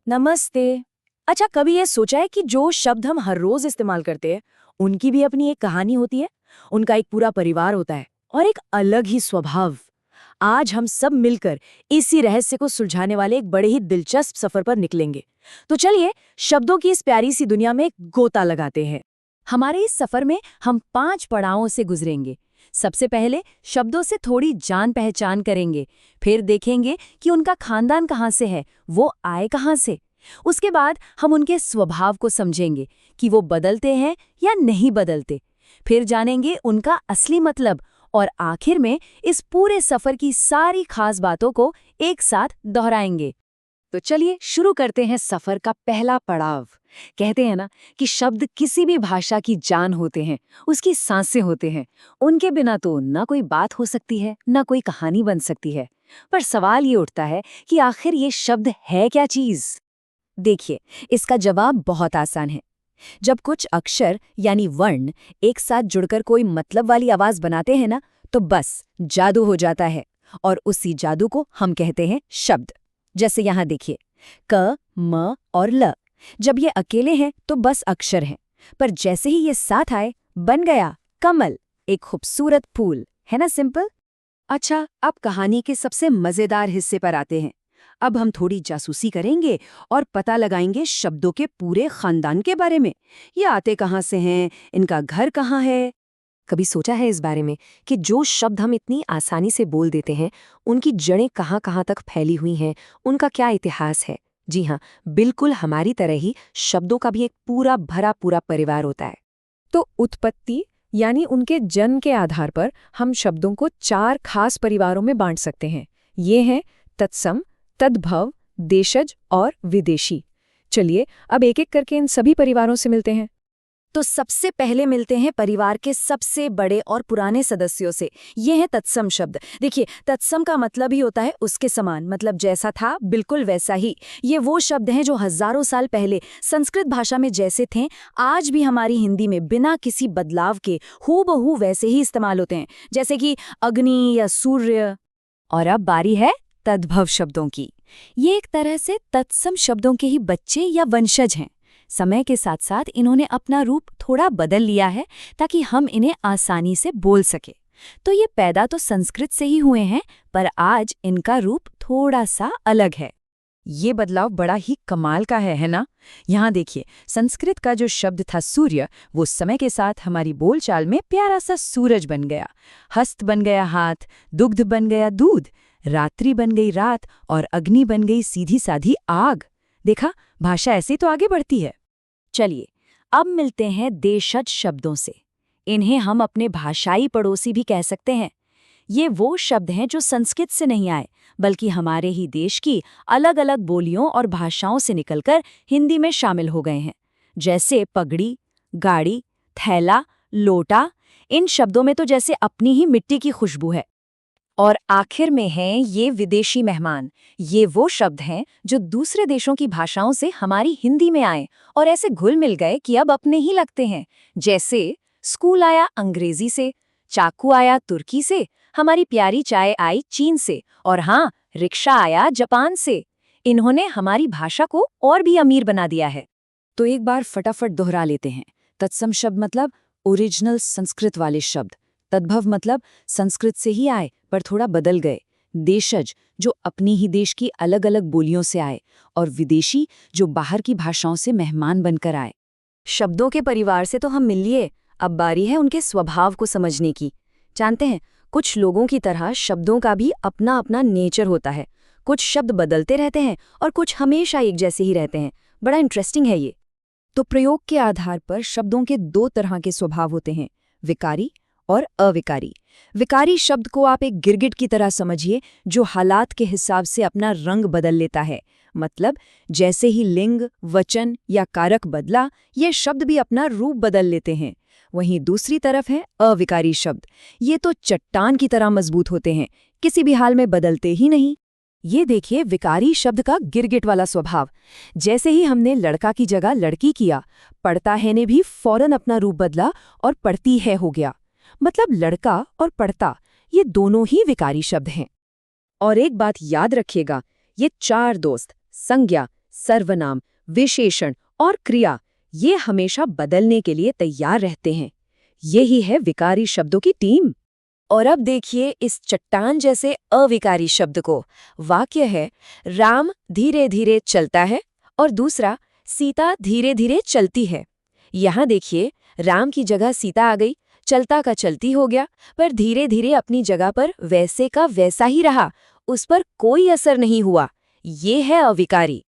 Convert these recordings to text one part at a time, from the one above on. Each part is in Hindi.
नमस्ते। अच्छा, कभी ये सोचा है कि जो शब्द हम हर रोज इस्तेमाल करते हैं उनकी भी अपनी एक कहानी होती है। उनका एक पूरा परिवार होता है और एक अलग ही स्वभाव। आज हम सब मिलकर इसी रहस्य को सुलझाने वाले एक बड़े ही दिलचस्प सफर पर निकलेंगे। तो चलिए शब्दों की इस प्यारी सी दुनिया में एक गोता लगाते हैं। हमारे इस सफर में हम 5 पड़ावों से गुजरेंगे। सबसे पहले शब्दों से थोड़ी जान पहचान करेंगे, फिर देखेंगे कि उनका खानदान कहाँ से है, वो आए कहाँ से। उसके बाद हम उनके स्वभाव को समझेंगे कि वो बदलते हैं या नहीं बदलते। फिर जानेंगे उनका असली मतलब और आखिर में इस पूरे सफर की सारी खास बातों को एक साथ दोहराएंगे। तो चलिए शुरू करते हैं सफर का पहला पड़ाव। कहते हैं ना कि शब्द किसी भी भाषा की जान होते हैं, उसकी सांसें होते हैं। उनके बिना तो ना कोई बात हो सकती है, ना कोई कहानी बन सकती है। पर सवाल ये उठता है कि आखिर ये शब्द है क्या चीज? देखिए, इसका जवाब बहुत आसान है। जब कुछ अक्षर यानी वर्ण एक साथ जुड़कर कोई मतलब वाली आवाज बनाते हैं ना, तो बस जादू हो जाता है। और उसी जादू को हम कहते हैं शब्द। जैसे यहाँ देखिए, क, म और ल। जब ये अकेले हैं तो बस अक्षर हैं, पर जैसे ही ये साथ आए बन गया कमल, एक खूबसूरत फूल। है ना सिंपल? अच्छा, अब कहानी के सबसे मजेदार हिस्से पर आते हैं। अब हम थोड़ी जासूसी करेंगे और पता लगाएंगे शब्दों के पूरे खानदान के बारे में। ये आते कहाँ से हैं, इनका घर कहाँ है। कभी सोचा है इस बारे में कि जो शब्द हम इतनी आसानी से बोल देते हैं, उनकी जड़ें कहाँ कहाँ तक फैली हुई हैं, उनका क्या इतिहास है? जी हाँ, बिल्कुल हमारी तरह ही शब्दों का भी एक पूरा भरा पूरा परिवार होता है। तो उत्पत्ति यानी उनके जन्म के आधार पर हम शब्दों को 4 खास परिवारों में बांट सकते हैं। ये हैं तत्सम, तद्भव, देशज और विदेशी। चलिए अब एक-एक करके इन सभी परिवारों से मिलते हैं। तो सबसे पहले मिलते हैं परिवार के सबसे बड़े और पुराने सदस्यों से। ये है तत्सम शब्द। देखिए, तत्सम का मतलब ही होता है उसके समान, मतलब जैसा था बिल्कुल वैसा ही। ये वो शब्द हैं जो हजारों साल पहले संस्कृत भाषा में जैसे थे, आज भी हमारी हिंदी में बिना किसी बदलाव के हूबहू वैसे ही इस्तेमाल होते हैं, जैसे कि अग्नि या सूर्य। और अब बारी है तद्भव शब्दों की। ये एक तरह से तत्सम शब्दों के ही बच्चे या वंशज हैं। समय के साथ साथ इन्होंने अपना रूप थोड़ा बदल लिया है ताकि हम इन्हें आसानी से बोल सके। तो ये पैदा तो संस्कृत से ही हुए हैं, पर आज इनका रूप थोड़ा सा अलग है। ये बदलाव बड़ा ही कमाल का है ना? यहाँ देखिए, संस्कृत का जो शब्द था सूर्य, वो समय के साथ हमारी बोलचाल में प्यारा सा सूरज बन गया। हस्त बन गया हाथ, दुग्ध बन गया दूध, रात्रि बन गई रात और अग्नि बन गई सीधी साधी आग। देखा, भाषा ऐसे तो आगे बढ़ती है। चलिए अब मिलते हैं देशज शब्दों से। इन्हें हम अपने भाषाई पड़ोसी भी कह सकते हैं। ये वो शब्द हैं जो संस्कृत से नहीं आए, बल्कि हमारे ही देश की अलग अलग बोलियों और भाषाओं से निकलकर हिंदी में शामिल हो गए हैं। जैसे पगड़ी, गाड़ी, थैला, लोटा। इन शब्दों में तो जैसे अपनी ही मिट्टी की खुशबू है। और आखिर में हैं ये विदेशी मेहमान। ये वो शब्द हैं जो दूसरे देशों की भाषाओं से हमारी हिंदी में आए और ऐसे घुल मिल गए कि अब अपने ही लगते हैं। जैसे स्कूल आया अंग्रेजी से, चाकू आया तुर्की से, हमारी प्यारी चाय आई चीन से, और हाँ, रिक्शा आया जापान से। इन्होंने हमारी भाषा को और भी अमीर बना दिया है। तो एक बार फटाफट दोहरा लेते हैं। तत्सम शब्द मतलब ओरिजिनल संस्कृत वाले शब्द। तद्भव मतलब संस्कृत से ही आए पर थोड़ा बदल गए। देशज जो अपनी ही देश की अलग अलग बोलियों से आए, और विदेशी जो बाहर की भाषाओं से मेहमान बनकर आए। शब्दों के परिवार से तो हम मिल लिए, अब बारी है उनके स्वभाव को समझने की। जानते हैं, कुछ लोगों की तरह शब्दों का भी अपना अपना नेचर होता है। कुछ शब्द बदलते रहते हैं और कुछ हमेशा एक जैसे ही रहते हैं। बड़ा इंटरेस्टिंग है ये। तो प्रयोग के आधार पर शब्दों के 2 तरह के स्वभाव होते हैं, विकारी और अविकारी। विकारी शब्द को आप एक गिरगिट की तरह समझिए, जो हालात के हिसाब से अपना रंग बदल लेता है। मतलब जैसे ही लिंग, वचन या कारक बदला, ये शब्द भी अपना रूप बदल लेते हैं। वहीं दूसरी तरफ है अविकारी शब्द। ये तो चट्टान की तरह मजबूत होते हैं, किसी भी हाल में बदलते ही नहीं। ये देखिए विकारी शब्द का गिरगिट वाला स्वभाव। जैसे ही हमने लड़का की जगह लड़की किया, पढ़ता है ने भी फौरन अपना रूप बदला और पढ़ती है हो गया। मतलब लड़का और पढ़ता, ये दोनों ही विकारी शब्द हैं। और एक बात याद रखिएगा, ये 4 दोस्त संज्ञा सर्वनाम, विशेषण और क्रिया ये हमेशा बदलने के लिए तैयार रहते हैं। यही है विकारी शब्दों की टीम। और अब देखिए इस चट्टान जैसे अविकारी शब्द को। वाक्य है, राम धीरे धीरे चलता है, और दूसरा, सीता धीरे धीरे चलती है। यहाँ देखिए, राम की जगह सीता आ गई, चलता का चलती हो गया, पर धीरे धीरे अपनी जगह पर वैसे का वैसा ही रहा, उस पर कोई असर नहीं हुआ। ये है अविकारी।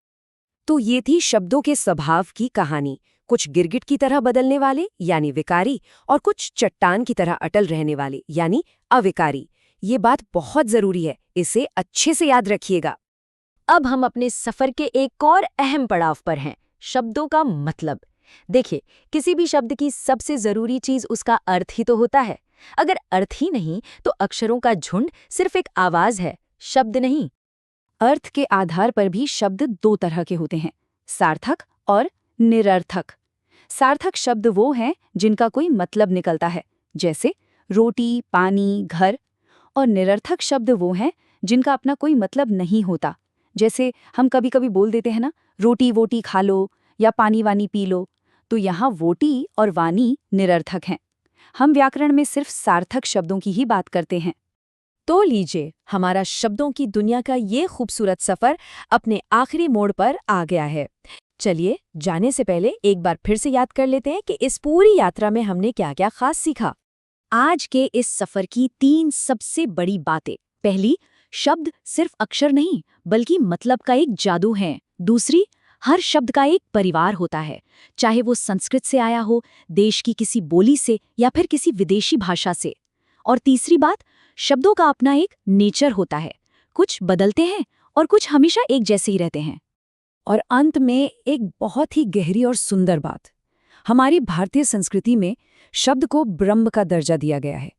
तो ये थी शब्दों के स्वभाव की कहानी। कुछ गिरगिट की तरह बदलने वाले यानी विकारी, और कुछ चट्टान की तरह अटल रहने वाले यानी अविकारी। ये बात बहुत जरूरी है, इसे अच्छे से याद रखिएगा। अब हम अपने सफर के एक और अहम पड़ाव पर हैं, शब्दों का मतलब। देखिए, किसी भी शब्द की सबसे जरूरी चीज उसका अर्थ ही तो होता है। अगर अर्थ ही नहीं तो अक्षरों का झुंड सिर्फ एक आवाज है, शब्द नहीं। अर्थ के आधार पर भी शब्द दो तरह के होते हैं, सार्थक और निरर्थक। सार्थक शब्द वो हैं जिनका कोई मतलब निकलता है, जैसे रोटी, पानी, घर। और निरर्थक शब्द वो हैं जिनका अपना कोई मतलब नहीं होता, जैसे हम कभी कभी बोल देते हैं ना, रोटी वोटी खा लो या पानी वानी पी लो। तो यहाँ वोटी और वानी निरर्थक हैं। हम व्याकरण में सिर्फ सार्थक शब्दों की ही बात करते हैं। तो लीजिए, हमारा शब्दों की दुनिया का ये खूबसूरत सफर अपने आखिरी मोड़ पर आ गया है। चलिए, जाने से पहले एक बार फिर से याद कर लेते हैं कि इस पूरी यात्रा में हमने क्या क्या खास सीखा। आज के इस सफर की 3 सबसे बड़ी बातें। पहली, शब्द सिर्फ अक्षर नहीं बल्कि मतलब का एक जादू है। दूसरी, हर शब्द का एक परिवार होता है, चाहे वो संस्कृत से आया हो, देश की किसी बोली से या फिर किसी विदेशी भाषा से। और तीसरी बात, शब्दों का अपना एक नेचर होता है, कुछ बदलते हैं और कुछ हमेशा एक जैसे ही रहते हैं। और अंत में एक बहुत ही गहरी और सुंदर बात, हमारी भारतीय संस्कृति में शब्द को ब्रह्म का दर्जा दिया गया है।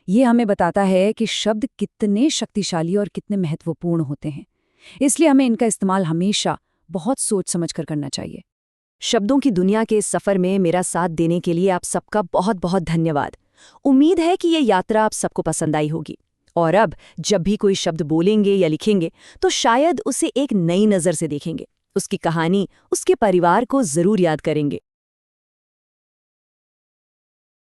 ये हमें बताता है कि शब्द कितने शक्तिशाली और कितने महत्वपूर्ण होते हैं, इसलिए हमें इनका इस्तेमाल हमेशा बहुत सोच समझ कर करना चाहिए। शब्दों की दुनिया के इस सफर में मेरा साथ देने के लिए आप सबका बहुत बहुत धन्यवाद। उम्मीद है कि ये यात्रा आप सबको पसंद आई होगी, और अब जब भी कोई शब्द बोलेंगे या लिखेंगे तो शायद उसे एक नई नज़र से देखेंगे, उसकी कहानी, उसके परिवार को जरूर याद करेंगे।